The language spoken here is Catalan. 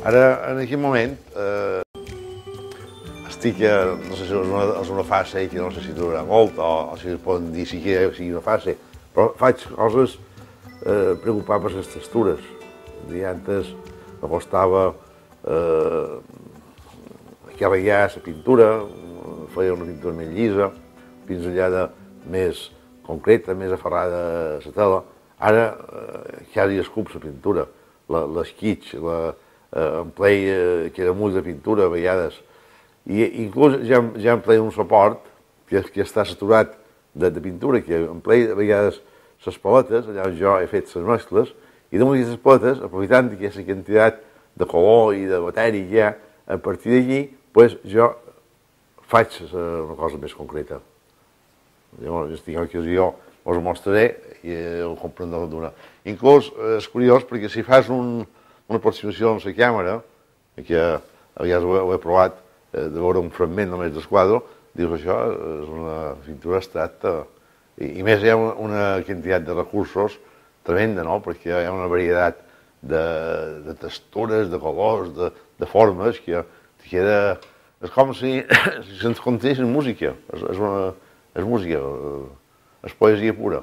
Ara, en aquest moment, estic, no sé si és una fase que no sé si durarà molt o si es poden dir si sigui una fase, però faig coses preocupar per les textures. Antes apostava que veia la pintura, feia una pintura més llisa, pinzellada més concreta, més aferrada a la tela. Ara quasi escup la pintura, l'esquitx, empleia que era molt de pintura a vegades. I inclús ja empleia un suport que està saturat de pintura, que empleia a vegades les paletes, allà on jo he fet les mescles, i damunt d'aquestes paletes, aprofitant aquesta quantitat de color i de matèria que hi ha, a partir d'allí jo faig una cosa més concreta. Llavors, si tinc ocasió, us ho mostraré i ho comprendreu d'una. Inclús és curiós perquè si fas una aproximació amb la càmera, que a vegades ho he provat, de veure un fragment només del quadre, dius això és una pintura abstracta. I més hi ha una quantitat de recursos tremenda, no? Perquè hi ha una varietat de textures, de colors, de formes, que queda... És com si se'ns contés en música. És música, és poesia pura.